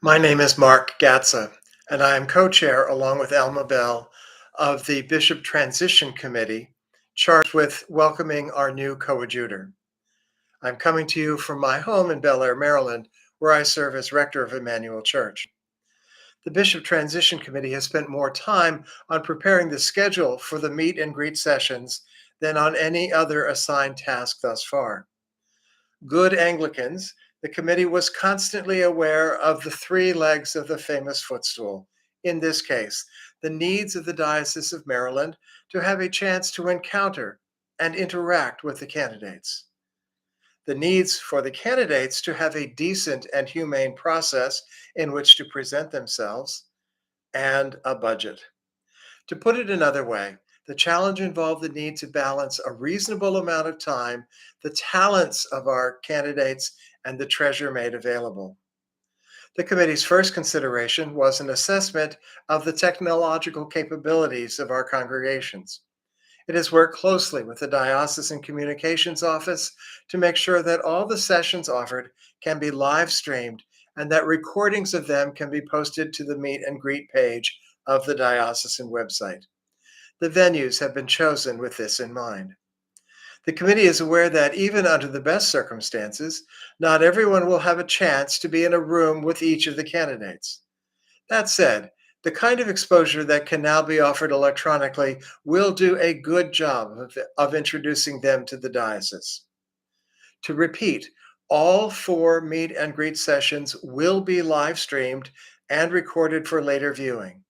My name is Mark Gatza, and I am co-chair, along with Elma Bell, of the Bishop Transition Committee, charged with welcoming our new coadjutor. I'm coming to you from my home in Bel Air, Maryland, where I serve as rector of Emmanuel Church. The Bishop Transition Committee has spent more time on preparing the schedule for the meet and greet sessions than on any other assigned task thus far. Good Anglicans, the committee was constantly aware of the three legs of the famous footstool. In this case, the needs of the Diocese of Maryland to have a chance to encounter and interact with the candidates, the needs for the candidates to have a decent and humane process in which to present themselves, and a budget. To put it another way, the challenge involved the need to balance a reasonable amount of time, the talents of our candidates, and the treasure made available. The committee's first consideration was an assessment of the technological capabilities of our congregations. It has worked closely with the Diocesan Communications Office to make sure that all the sessions offered can be live streamed and that recordings of them can be posted to the meet and greet page of the diocesan website. The venues have been chosen with this in mind. The committee is aware that even under the best circumstances, not everyone will have a chance to be in a room with each of the candidates. That said, the kind of exposure that can now be offered electronically will do a good job of introducing them to the diocese. To repeat, all four meet and greet sessions will be live streamed and recorded for later viewing.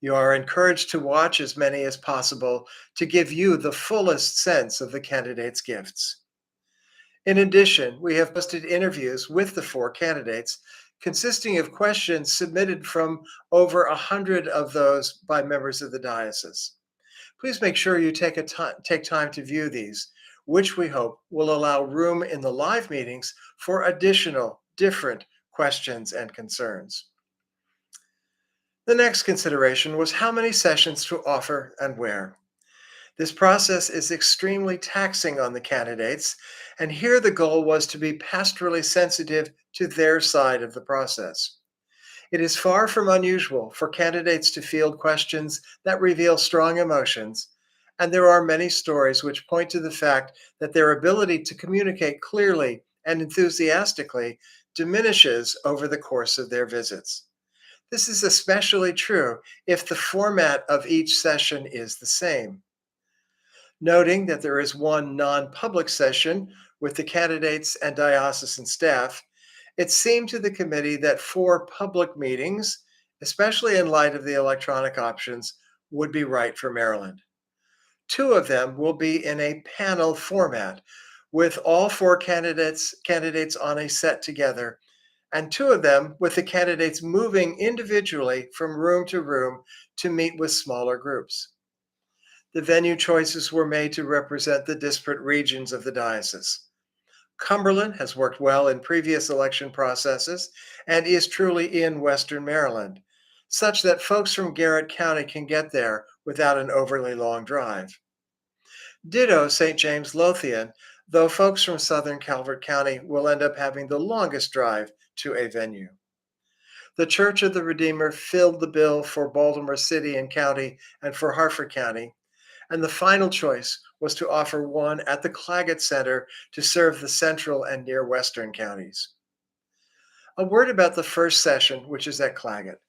You are encouraged to watch as many as possible to give you the fullest sense of the candidates' gifts. In addition, we have posted interviews with the four candidates, consisting of questions submitted from over 100 of those by members of the diocese. Please make sure you take time to view these, which we hope will allow room in the live meetings for additional different questions and concerns. The next consideration was how many sessions to offer and where. This process is extremely taxing on the candidates, and here the goal was to be pastorally sensitive to their side of the process. It is far from unusual for candidates to field questions that reveal strong emotions, and there are many stories which point to the fact that their ability to communicate clearly and enthusiastically diminishes over the course of their visits. This is especially true if the format of each session is the same. Noting that there is one non-public session with the candidates and diocesan staff, it seemed to the committee that four public meetings, especially in light of the electronic options, would be right for Maryland. Two of them will be in a panel format with all four candidates on a set together, and two of them with the candidates moving individually from room to room to meet with smaller groups. The venue choices were made to represent the disparate regions of the diocese. Cumberland has worked well in previous election processes and is truly in Western Maryland, such that folks from Garrett County can get there without an overly long drive. Ditto St. James Lothian, though folks from Southern Calvert County will end up having the longest drive to a venue. The Church of the Redeemer filled the bill for Baltimore City and County and for Harford County, and the final choice was to offer one at the Claggett Center to serve the central and near western counties. A word about the first session, which is at Claggett.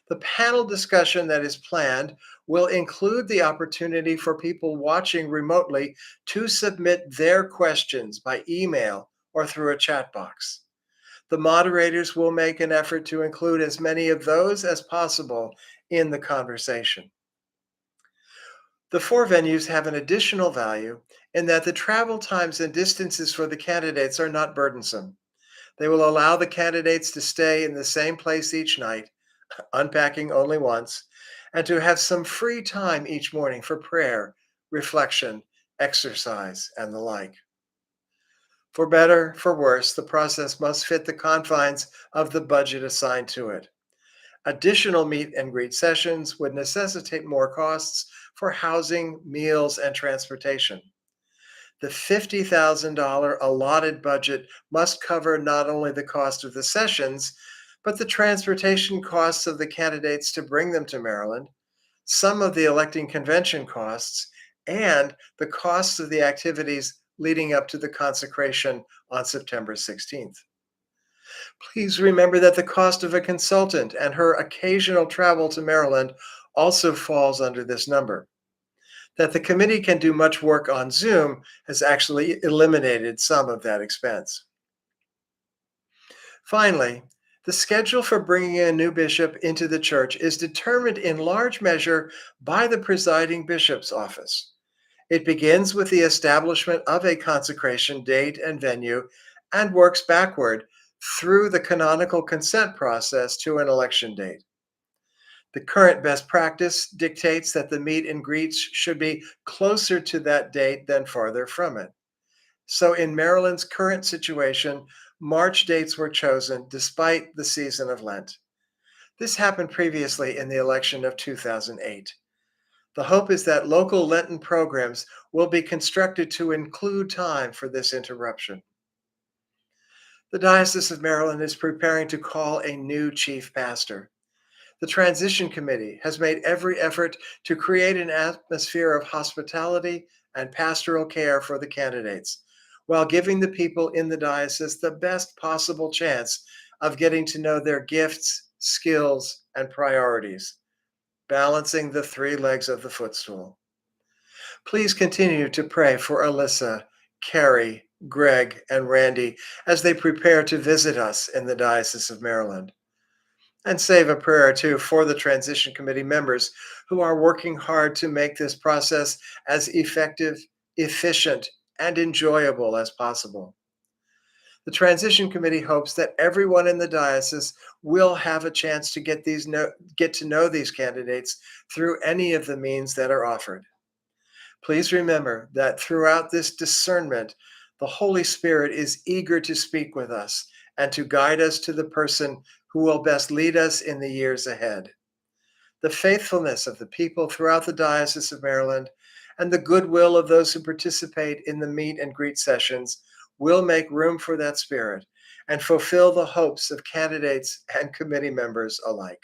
The panel discussion that is planned will include the opportunity for people watching remotely to submit their questions by email or through a chat box. The moderators will make an effort to include as many of those as possible in the conversation. The four venues have an additional value in that the travel times and distances for the candidates are not burdensome. They will allow the candidates to stay in the same place each night, unpacking only once, and to have some free time each morning for prayer, reflection, exercise, and the like. For better, for worse, the process must fit the confines of the budget assigned to it. Additional meet and greet sessions would necessitate more costs for housing, meals, and transportation. The $50,000 allotted budget must cover not only the cost of the sessions, but the transportation costs of the candidates to bring them to Maryland, some of the electing convention costs, and the costs of the activities leading up to the consecration on September 16th. Please remember that the cost of a consultant and her occasional travel to Maryland also falls under this number. That the committee can do much work on Zoom has actually eliminated some of that expense. Finally, the schedule for bringing a new bishop into the church is determined in large measure by the presiding bishop's office. It begins with the establishment of a consecration date and venue and works backward through the canonical consent process to an election date. The current best practice dictates that the meet and greets should be closer to that date than farther from it. So, in Maryland's current situation, March dates were chosen despite the season of Lent. This happened previously in the election of 2008. The hope is that local Lenten programs will be constructed to include time for this interruption. The Diocese of Maryland is preparing to call a new chief pastor. The Transition Committee has made every effort to create an atmosphere of hospitality and pastoral care for the candidates, while giving the people in the diocese the best possible chance of getting to know their gifts, skills, and priorities, balancing the three legs of the footstool. Please continue to pray for Alyssa, Carrie, Greg, and Randy as they prepare to visit us in the Diocese of Maryland. And save a prayer or two for the Transition Committee members who are working hard to make this process as effective, efficient, and enjoyable as possible. The Transition Committee hopes that everyone in the diocese will have a chance to get to know these candidates through any of the means that are offered. Please remember that throughout this discernment, the Holy Spirit is eager to speak with us and to guide us to the person who will best lead us in the years ahead. The faithfulness of the people throughout the Diocese of Maryland and the goodwill of those who participate in the meet and greet sessions will make room for that spirit and fulfill the hopes of candidates and committee members alike.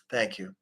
Thank you.